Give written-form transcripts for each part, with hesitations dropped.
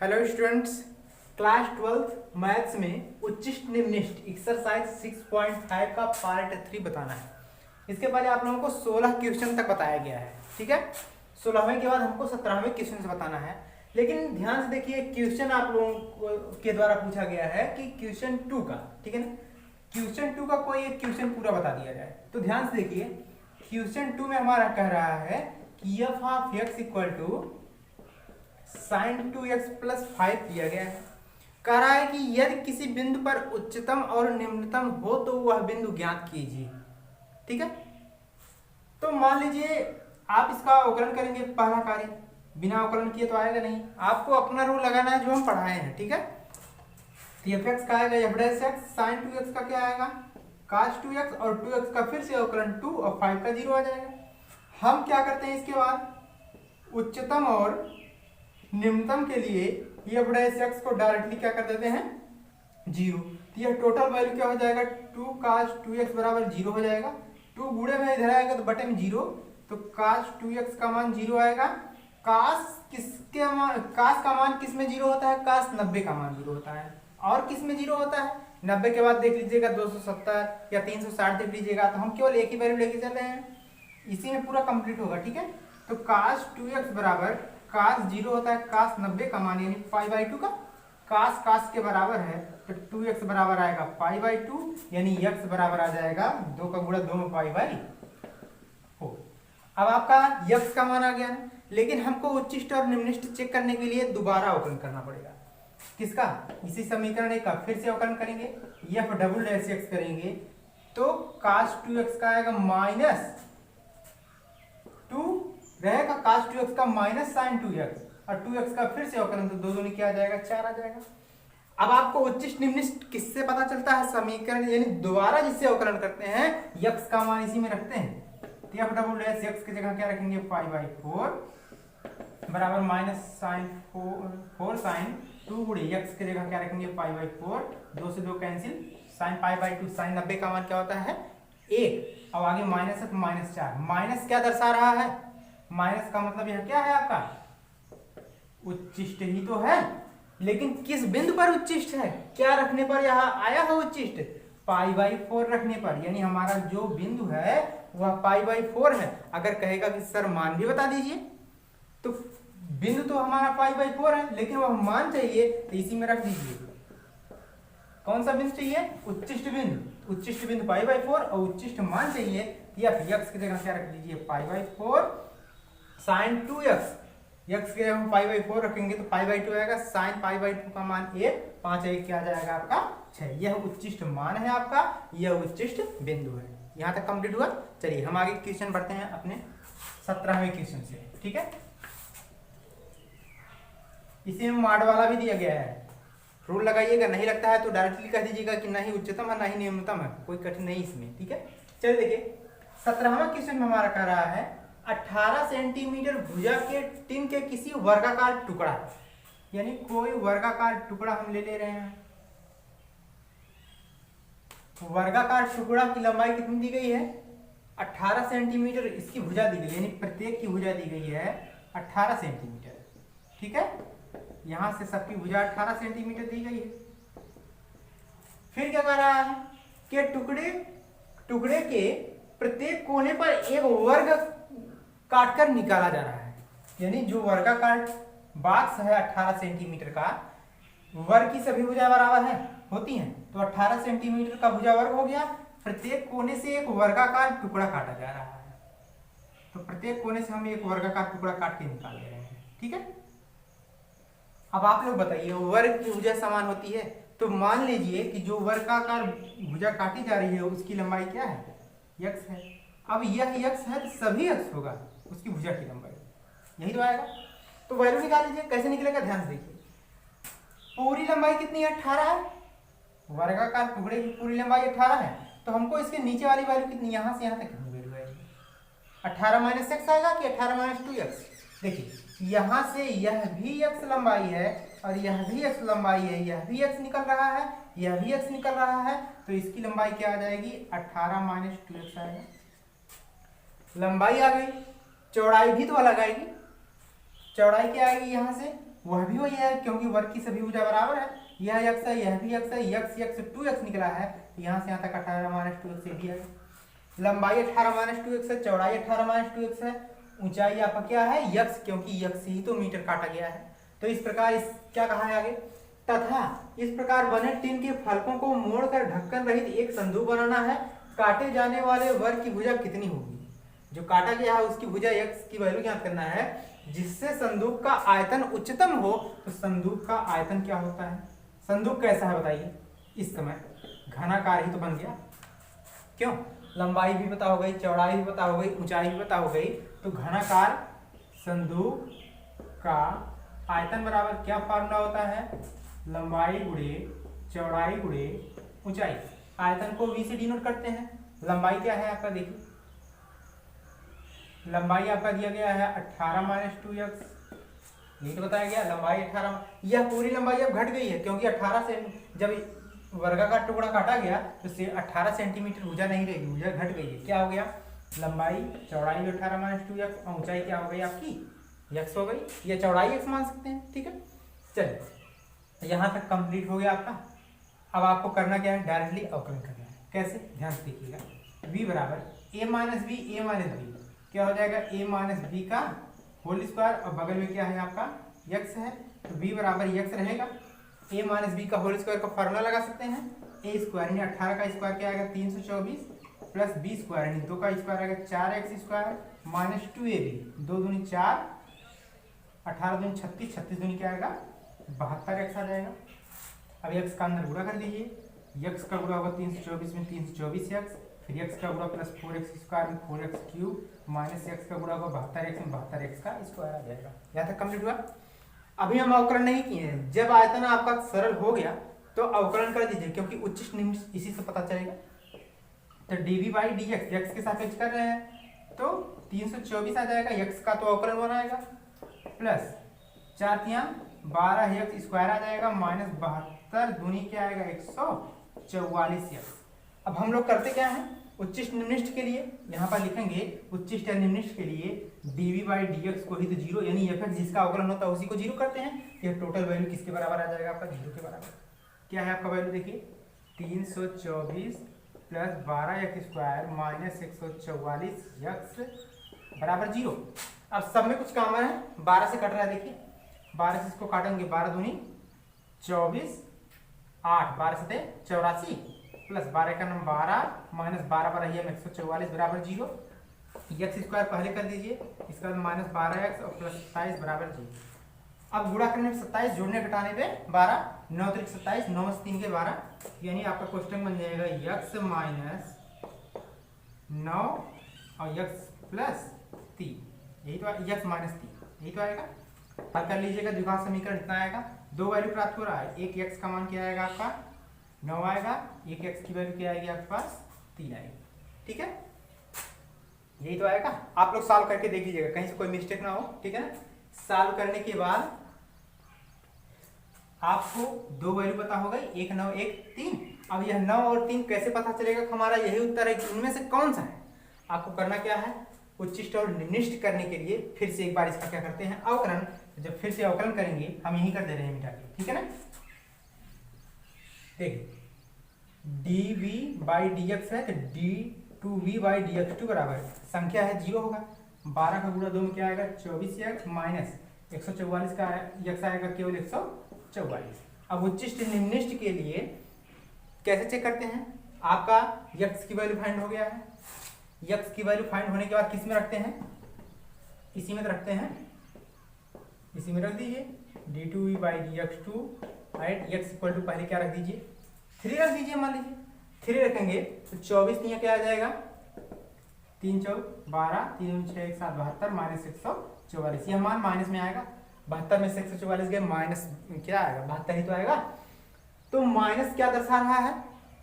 Hello students, class 12 maths में उच्चिष्ट निम्निष्ट exercise 6.5 का part 3 बताना है। इसके पहले आप लोगों को 16 क्वेश्चन तक बताया गया है, ठीक है। 16वें के बाद हमको 17वें क्वेश्चन से बताना है। लेकिन ध्यान से देखिए, क्वेश्चन आप लोगों के द्वारा पूछा गया है कि क्वेश्चन 2 का, ठीक है ना, क्वेश्चन 2 का कोई एक क्वेश्चन पूरा बता दिया जाए। तो ध्यान से देखिए, क्वेश्चन 2 में हमारा कह रहा है कि F of X equal to sin 2x plus 5 दिया गया है। कह रहा है कि यदि किसी बिंदु पर उच्चतम और निम्नतम हो तो वह बिंदु ज्ञात कीजिए, ठीक है। तो मान लीजिए आप इसका अवकलन करेंगे, पहला कार्य बिना अवकलन किए तो आएगा नहीं, आपको अपना रूल लगाना है जो हम पढ़ाए हैं, ठीक है। तो एफ एक्स का आएगा F dash x, sign 2x का क्या आएगा cos 2x, और 2x का फिर से अवकलन 2 और 5 का 0 आ जाएगा। हम क्या करते हैं, इसके बाद उच्चतम और निम्नतम के लिए एफ डैश एक्स को डायरेक्टली क्या कर देते हैं, 0। तो यह टोटल वैल्यू क्या हो जाएगा, 2 cos 2x बराबर 0 हो जाएगा। 2 गुणे में इधर आएगा तो बटे में 0, तो cos 2x का मान 0 आएगा। cos का मान किस में 0 होता है, cos 90 का मान 0 होता है। और किस में 0 होता है, 90 के बाद देख लीजिएगा 270 या 360 देख लीजिएगा, तो हम केवल एक ही वैल्यू लेके चल रहे हैं, इसी में पूरा कंप्लीट होगा, ठीक है। तो cos 2x बराबर cos 0 होता है, cos 90 का मान यानी π/2 का, cos के बराबर है तो 2x बराबर आएगा π/2, यानी x बराबर आ जाएगा 2 का गुणा 2 में π/4। अब आपका x का मान आ गया है, लेकिन हमको उच्चिष्ट और निम्निष्ट चेक करने के लिए दोबारा अवकलन करना पड़ेगा। किसका, इसी समीकरण एक का फिर से अवकलन करेंगे, f डबल डैश x करेंगे तो cos 2x का आएगा माइनस 2 रहेगा, cos 2x का माइनस sin 2x, और 2x का फिर से अवकलन तो 2 दूनी क्या आ जाएगा, 4 आ जाएगा। अब आपको उच्चिष्ट निम्निष्ट किससे पता चलता है, समीकरण यानी दोबारा जिससे अवकलन करते हैं x का मान इसी में रखते हैं। तो f डबल डैश x की जगह क्या रखेंगे, π/4 बराबर माइनस साइन 4 साइन 2 गुणे x की जगह क्या रखेंगे, π/4, 2 से 2 कैंसिल, साइन π/2, साइन 90 का मान क्या होता है 1, और आगे माइनस है तो -4। माइनस क्या दर्शा रहा है, माइनस का मतलब यह क्या है आपका, उच्चिष्ट ही तो है, लेकिन किस बिंदु पर उच्चिष्ट है, क्या रखने पर यह आया है उच्चिष्ट, π/4 रखने पर, यानी हमारा जो बिंदु है वह π/4 है। अगर कहेगा कि सर मान भी बता दीजिए, तो बिंदु तो हमारा π/4 है, लेकिन वह मान चाहिए तो इसी में रख दीजिए। कौन सा बिंदु चाहिए, उच्चिष्ट बिंदु, उच्चिष्ट बिंदु π/4 और उच्चिष्ट मान चाहिए, x की जगह क्या रख दीजिए, π/4 साइन 2x, x के हम π/4 रखेंगे तो π/2 आएगा, साइन π/2 का मान 1, 5 1 क्या आ जाएगा आपका 6। यह उच्चिष्ट मान है आपका, यह उच्चिष्ट बिंदु है। यहाँ तक कंप्लीट हुआ। चलिए हम आगे क्वेश्चन बढ़ते हैं अपने 17वें क्वेश्चन से, ठीक है। इसी में माड वाला भी दिया गया है, रूल लगाइएगा, नहीं लगता है तो डायरेक्टली कह दीजिएगा कि ना ही उच्चतम है ना ही निम्नतम है, कोई कठिन नहीं इसमें, ठीक है। चलिए देखिए 17वां क्वेश्चन में हमारा कह रहा है 18 सेंटीमीटर भुजा के टिन के किसी वर्गाकार टुकड़ा, यानी कोई वर्गाकार टुकड़ा हम ले रहे हैं। वर्गाकार टुकड़ा की लंबाई कितनी दी गई है, 18 सेंटीमीटर इसकी भुजा दी गई, यानी प्रत्येक की भुजा दी गई है 18 सेंटीमीटर, ठीक है। यहां से सबकी भुजा 18 सेंटीमीटर दी गई है। फिर क्या कर रहा है कि टुकड़े के प्रत्येक कोने पर एक वर्ग काटकर निकाला जा रहा है, यानी जो वर्गाकार बॉक्स है 18 सेंटीमीटर का, वर्ग की सभी भुजा बराबर है होती हैं, तो 18 सेंटीमीटर का भुजा वर्ग हो गया। प्रत्येक कोने से एक वर्गाकार टुकड़ा काटा जा रहा है, तो प्रत्येक कोने से हम एक वर्गाकार टुकड़ा काट के निकाल ले रहे हैं, ठीक है। अब आप लोग बताइए, वर्ग की भुजा समान होती है, तो मान लीजिए कि जो वर्गाकार भुजा काटी जा रही है उसकी लंबाई क्या है, x है। अब यह x है तो सभी x होगा उसकी भुजा की लंबाई, यही तो आएगा। तो वैल्यू निकाल लीजिए, कैसे निकलेगा ध्यान से देखिए। पूरी लंबाई कितनी है, 18 है, वर्गाकार टुकड़े की पूरी लंबाई 18 है, तो हमको इसके नीचे वाली वैल्यू कितनी, यहां से यहां तक कितनी वैल्यू आएगी, 18 माइनस x आएगा कि 18 माइनस 2x। देखिए यहां से यह भी x लंबाई है और यह भी x लंबाई है, यह भी x निकल रहा है, यह भी x निकल रहा है, तो इसकी लंबाई क्या आ जाएगी, 18 माइनस 2x आएगा। लंबाई आ गई, चौड़ाई भी तो अलग आएगी, चौड़ाई क्या आएगी, यहाँ से वह भी वही है, क्योंकि वर्ग की सभी भुजा बराबर है। यह x है, यह भी x है, x 2x निकला है, यहाँ से यहाँ तक 18 माइनस 2x ये भी है। लंबाई 18 माइनस 2x है, चौड़ाई 18 माइनस 2x है, ऊंचाई आपका क्या है x, क्योंकि x ही तो मीटर काटा गया है। तो इस प्रकार इस क्या कहा है आगे, तथा इस प्रकार बने टिन के फलकों को मोड़कर ढक्कन रहित एक संदूक बनाना है। काटे जाने वाले वर्ग की भुजा कितनी होगी, जो काटा गया है उसकी भुजा x की वैल्यू ज्ञात करना है, जिससे संदूक का आयतन उच्चतम हो। तो संदूक का आयतन क्या होता है, संदूक कैसा है बताइए, इस समय घनाकार ही तो बन गया, क्यों, लंबाई भी पता हो गई, चौड़ाई भी पता हो गई, ऊंचाई भी पता हो गई, तो घनाकार संदूक का आयतन बराबर क्या फॉर्मूला होता है, लंबाई गुणे चौड़ाई गुणे ऊंचाई। आयतन को v से डिनोट करते हैं। लंबाई क्या है आपका, देखिए लंबाई आपका दिया गया है 18 माइनस 2x, ये तो बताया गया लंबाई 18। यह पूरी लंबाई अब घट गई है, क्योंकि 18 से जब वर्गा का टुकड़ा काटा गया तो 18 सेंटीमीटर भुजा नहीं रहेगी, भुजा घट गई है। क्या हो गया, लंबाई चौड़ाई 18 माइनस 2x और ऊंचाई क्या हो गई आपकी x हो गई, या चौड़ाई x मान सकते हैं, ठीक है। चलिए यहाँ तक कंप्लीट हो गया आपका। अब आपको करना क्या है, डायरेक्टली अवकलन करना है। कैसे, ध्यान से देखिएगा, v बराबर a minus B, a minus B क्या हो जाएगा, a माइनस बी का होल स्क्वायर, और बगल में क्या है आपका x है, तो b बराबर x रहेगा। a माइनस बी का होल स्क्वायर का फॉर्मूला लगा सकते हैं, a स्क्वायर यानी 18 का स्क्वायर क्या आएगा 324 प्लस b स्क्वायर यानी 2 का स्क्वायर आएगा 4x स्क्वायर माइनस 2ab, 2 दूनी 4, 18 दूनी 36, 36 दूनी क्या आएगा 72x आ जाएगा। अब x का अंदर गुणा कर दीजिए, x का गुणा होगा 324 में 324x, फिर x का गुणा प्लस 4x स्क्वायर में 4x क्यूब माइनस x का गुणा होगा 72x में 72x का स्क्वायर आ जाएगा। यहाँ तक कंप्लीट हुआ। अभी हम अवकलन नहीं किए हैं, जब आयतन आपका सरल हो गया तो अवकलन कर दीजिए, क्योंकि उच्चिष्ट निम्न इसी से पता चलेगा। तो dv बाई dx x के सापेक्ष कर रहे हैं तो 324 आ जाएगा, x का तो अवकलन बनाएगा, प्लस 4 तियां 12x स्क्वायर आ जाएगा माइनस 72 दूनी क्या आएगा 144x। अब हम लोग करते क्या है, उच्चिष्ट निम्निष्ठ के लिए यहाँ पर लिखेंगे, उच्चिष्ट या निम्निष्ठ के लिए dv बाई dx को ही तो जीरो यानी fx जिसका अवकलन होता है उसी को जीरो करते हैं। यह टोटल वैल्यू किसके बराबर आ जाएगा आपका, जीरो के बराबर। क्या है आपका वैल्यू, देखिए 324 plus 12x square minus 144x बराबर जीरो। अब सब में कुछ काम है, 12 से कट रहा है, देखिए 12 से इसको काटेंगे, 12 दूनी 24, 8, 12 से 84 प्लस 12 का नाम 12 माइनस 12 पर है 144 बराबर जीरो। x स्क्वायर पहले कर दीजिए, इसका माइनस 12x और प्लस 27 बराबर जीरो। अब गुणा करने में 27, जोड़ने घटाने पे 12, 9 3 27, 9 से 3 के 12, यानी आपका क्वेश्चन बन जाएगा x माइनस 9 और x प्लस 3, यही तो x माइनस 3 यही तो आएगा। हल कर लीजिएगा, द्विघात समीकरण इतना आएगा, दो वैल्यू प्राप्त हो रहा है, एक x का मान क्या आएगा आपका 9 आएगा, एक x की वैल्यू क्या आएगी आपके पास 3 आएगी, ठीक है, यही तो आएगा। आप लोग सॉल्व करके देख लीजिएगा, कहीं से कोई मिस्टेक ना हो, ठीक है ना। सॉल्व करने के बाद आपको दो वैल्यू पता हो गई, 1 9 1 3। अब यह 9 और 3 कैसे पता चलेगा, हमारा यही उत्तर है कि उनमें से कौन सा है। आपको करना क्या है, उच्चिष्ट और निम्निष्ठ करने के लिए फिर से एक बार इसका क्या करते हैं अवकलन। जब फिर से अवकलन करेंगे, हम यही कर दे रहे हैं मिटा के, ठीक है ना। देखिए dv बाई dx है तो d2v बाई dx2 बराबर संख्या है 0 होगा, 12 का गुणा 2 में क्या आएगा 24x माइनस 144 का x आएगा केवल 144। अब उच्चिष्ट निम्निष्ठ के लिए कैसे चेक करते हैं, आपका x की वैल्यू फाइंड हो गया है, x की वैल्यू फाइंड होने के बाद किस में रखते हैं, इसी में रखते हैं, इसी में रख दीजिए d2v by dx2 right. x equal to पहले क्या रख दीजिए 3 रख दीजिए, मान लीजिए 3 रखेंगे तो 24 यहाँ क्या आ जाएगा 3 4 12 3 6 1 7 72 माइनस 144, यह मान माइनस में आएगा, 72 में से 144 गए माइनस क्या आएगा 72 ही तो आएगा। तो माइनस क्या दर्शा रहा है,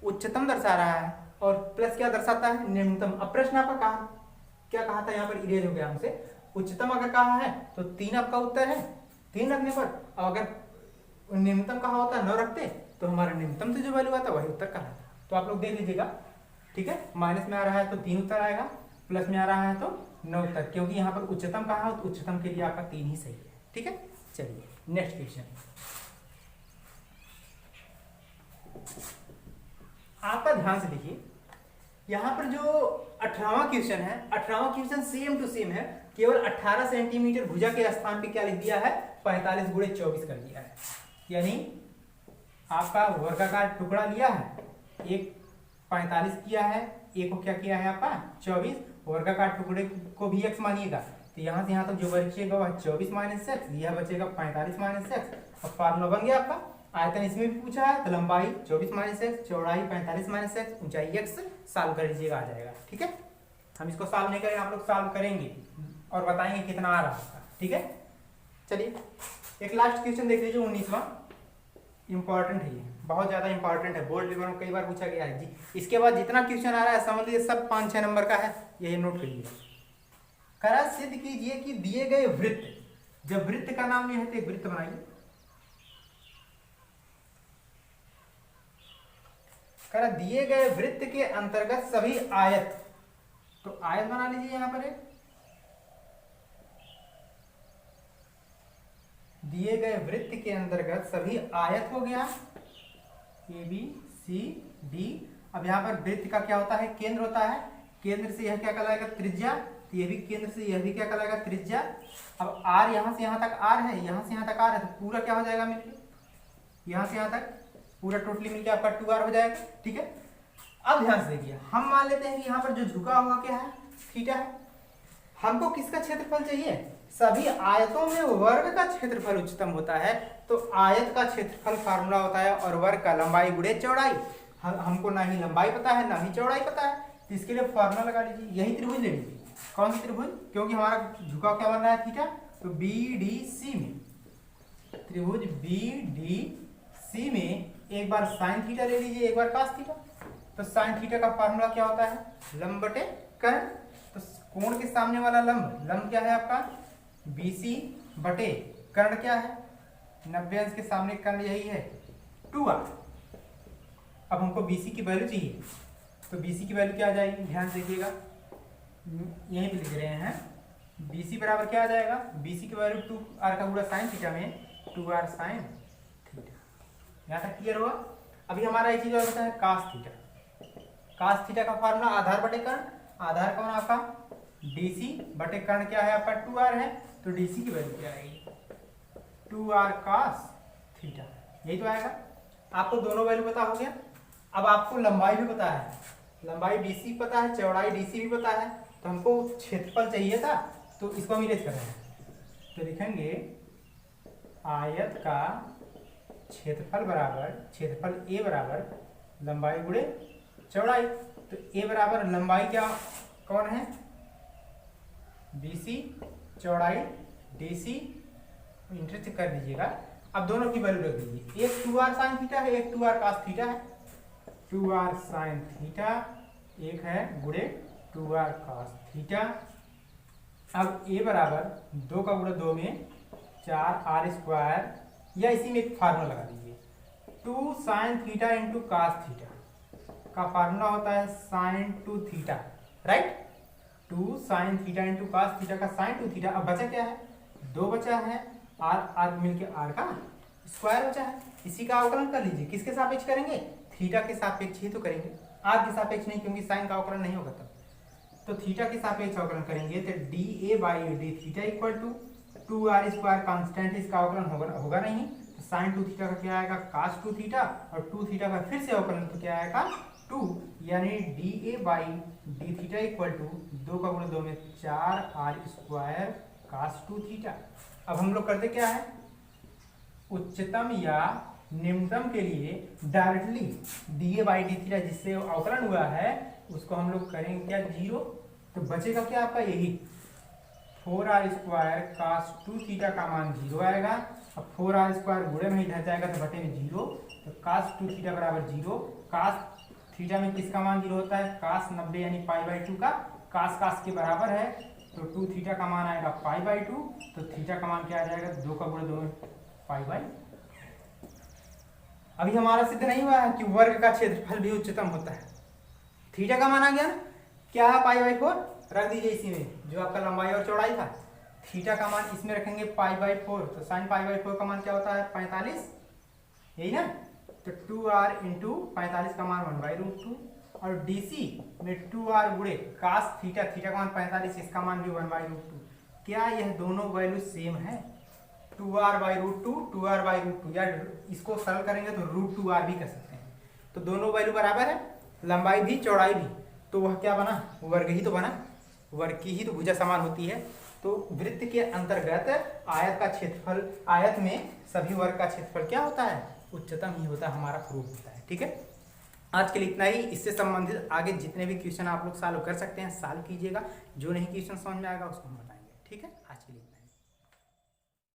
उच्चतम दर्शा रहा है, और प्लस क्या दर्शाता है निम्नतम। अब प्रश्न आपका कहा क्या कहा था, यहाँ पर इरेज हो गया हमसे, उच्चतम अगर कहा है तो 3 आपका उत्तर है, 3 रखने पर, और अगर निम्नतम कहा होता 9 रखते तो हमारा निम्नतम से जो वैल्यू आता वही उत्तर कहा था। तो आप लोग देख लीजिएगा, ठीक है, माइनस में आ रहा है तो 3 उत्तर आएगा, प्लस में आ रहा है तो 9 उत्तर, क्योंकि यहाँ पर उच्चतम कहा है तो उच्चतम के लिए आपका 3 ही सही है, ठीक है। चलिए नेक्स्ट क्वेश्चन, आपका ध्यान से देखिए, यहाँ पर जो 18वां क्वेश्चन है, 18वां क्वेश्चन सेम टू सेम है, केवल 18 सेंटीमीटर भुजा के स्थान पे क्या लिख दिया है, 45 गुणे 24 कर दिया है। यानी आपका वर्गाकार टुकड़ा लिया है, एक 45 किया है, एक को क्या किया है आपका 24, वर्गाकार टुकड़े को भी x मानिएगा, तो यहाँ से यहाँ तक जो बचेगा वह 24 माइनस एक्स, यह बचेगा 45 माइनस एक्स। अब फार्मूला बन गया आपका। आयतन इसमें भी पूछा है, तो लंबाई 24 माइनस एक्स, चौड़ाई 45 माइनस एक्स, ऊंचाई x, सॉल्व कर लीजिएगा, आ जाएगा। ठीक है, हम इसको सॉल्व नहीं करेंगे, आप लोग सॉल्व करेंगे और बताएंगे कितना आ रहा है। ठीक है, चलिए एक लास्ट क्वेश्चन देख लीजिए, 19वां। इंपॉर्टेंट है, ये बहुत ज्यादा इंपॉर्टेंट है, बोर्ड पेपर में कई बार पूछा गया है जी। इसके बाद जितना क्वेश्चन आ रहा है समझ लीजिए सब 5-6 नंबर का है, यही नोट करिए। करा सिद्ध कीजिए कि दिए गए वृत्त, जब वृत्त का नाम यह है तो एक वृत्त बनाइए। करा दिए गए वृत्त के अंतर्गत सभी आयत, तो आयत बना लीजिए यहां पर एक, दिए गए वृत्त के अंतर्गत सभी आयत हो गया, ए बी सी डी। अब यहाँ पर वृत्त का क्या होता है, केंद्र होता है, केंद्र से यह क्या कहलाएगा, त्रिज्या, तो ये भी केंद्र से यह भी क्या कहलाएगा, त्रिज्या। अब आर यहाँ से यहाँ तक आर है, यहाँ से यहाँ तक आर है, तो पूरा क्या हो जाएगा मिलके, यहाँ से यहाँ तक पूरा टोटली मिलके आपका 2r हो जाएगा। ठीक है, अब ध्यान से देखिए, हम मान लेते हैं कि यहाँ पर जो झुका हुआ क्या है, थीटा है। हमको किसका क्षेत्रफल चाहिए, सभी आयतों में वर्ग का क्षेत्रफल उच्चतम होता है, तो आयत का क्षेत्रफल फार्मूला होता है और वर्ग का लंबाई गुणे चौड़ाई। हमको ना ही लंबाई पता है ना ही चौड़ाई पता है, तो इसके लिए फार्मूला लगा लीजिए, यही त्रिभुज ले लीजिए। कौन सी त्रिभुज, क्योंकि हमारा झुकाव क्या बन रहा है, थीटा, तो BDC में, त्रिभुज BDC में एक बार साइन थीटा ले लीजिए, एक बार कास थीटा। तो साइन थीटा का फार्मूला क्या होता है, लंब बटे कर्ण। तो कोण के सामने वाला लंब, लंब क्या है आपका BC बटे कर्ण क्या है 90 अंश के सामने कर्ण यही है 2r। अब हमको BC की वैल्यू चाहिए, तो BC की वैल्यू क्या आ जाएगी, ध्यान से देखिएगा, यहीं पे लिख रहे हैं, BC बराबर क्या आ जाएगा, BC की वैल्यू 2r का पूरा साइन थीटा में 2r साइन थीटा। यहाँ तक क्लियर हुआ। अभी हमारा एक चीज और होता है कास थीटा। कास थीटा का फार्मूला आधार बटे कर्ण, आधार कौन आपका DC बटे कर्ण क्या है आपका 2r है, तो DC की वैल्यू क्या आएगी 2r कास थीटा, यही तो आएगा। आपको दोनों वैल्यू पता हो गया। अब आपको लंबाई भी पता है, लंबाई BC पता है, चौड़ाई DC भी पता है, तो हमको क्षेत्रफल चाहिए था, तो इसको हम इरेज कर रहे हैं। तो लिखेंगे आयत का क्षेत्रफल बराबर, क्षेत्रफल A बराबर लंबाई गुणे चौड़ाई। तो A बराबर लंबाई क्या कौन है BC, चौड़ाई DC, इंटरेस्ट कर दीजिएगा। अब दोनों की वैल्यू रख दीजिए, एक 2r साइन थीटा है, एक 2r कास थीटा है, 2r साइन थीटा एक है गुणे 2r कास थीटा। अब A बराबर 2 का गुणा 2 में 4r स्क्वायर, या इसी में एक फार्मूला लगा दीजिए, 2 sine theta into cos theta का फार्मूला होता है sine 2 theta, right. 2 sine theta into cos theta का साइन 2 थीटा। अब बचा क्या है, 2 बचा है, r मिलके r का स्क्वायर बचा है, इसी का अवकलन कर लीजिए। किसके सापेक्ष करेंगे, थीटा के सापेक्ष ही तो करेंगे, r के सापेक्ष नहीं, क्योंकि साइन का अवकलन नहीं होगा तब। तो थीटा के सापेक्ष अवकलन करेंगे तो dA by D theta equal to 2r square constant, इसका अवकलन होगा नहीं, तो साइन 2 थीटा का क्या आएगा कास 2 थीटा, और 2 थीटा का फिर से अवकलन तो क्या आएगा 2, यानी dA by D theta equal to 2 का गुणा 2 में 4r स्क्वायर कास 2 थीटा। अब हम लोग करते क्या है, उच्चतम या निम्नतम के लिए directly dA by D theta जिससे अवकलन हुआ है उसको हम लोग करेंगे क्या 0, तो बचेगा क्या आपका यही 4r स्क्वायर कास 2 थीटा का मान 0 आएगा। अब 4r स्क्वायर गुणे में इधर जाएगा तो बटे में 0, तो कास 2 थीटा बराबर 0। कास थीटा में किसका मान 0 होता है, कास 90 यानी पाई बाई 2 का, कास कास के बराबर है, तो 2 थीटा का मान आएगा पाई बाई 2, तो थीटा का मान क्या आ जाएगा 2 का गुणा 2 में पाई बाई। अभी हमारा सिद्ध नहीं हुआ है कि वर्ग का क्षेत्रफल भी उच्चतम होता है। थीटा का मान आ गया ना, क्या है पाई बाई 4, रख दीजिए इसी में जो आपका लंबाई और चौड़ाई था। थीटा का मान इसमें रखेंगे π/4, तो साइन π/4 का मान क्या होता है 45, यही ना। तो 2r इंटू 45 का मान 1/√2 और DC में 2r गुणे cos थीटा, थीटा का मान 45, इसका मान भी 1/√2। क्या यह दोनों वैल्यू सेम है? 2r/√2 2r/√2, या इसको सरल करेंगे तो √2r भी कर सकते हैं। तो दोनों वैल्यू बराबर है, लंबाई भी चौड़ाई भी, तो वह क्या बना, वर्ग ही तो बना, वर्ग की ही तो भुजा समान होती है। तो वृत्त के अंतर्गत आयत का क्षेत्रफल, आयत में सभी वर्ग का क्षेत्रफल क्या होता है, उच्चतम ही होता है, हमारा प्रूफ होता है। ठीक है, आज के लिए इतना ही। इससे संबंधित आगे जितने भी क्वेश्चन आप लोग सॉल्व कर सकते हैं सॉल्व कीजिएगा, जो नहीं क्वेश्चन समझ में आएगा उसको हम बताएंगे। ठीक है, आज के लिए।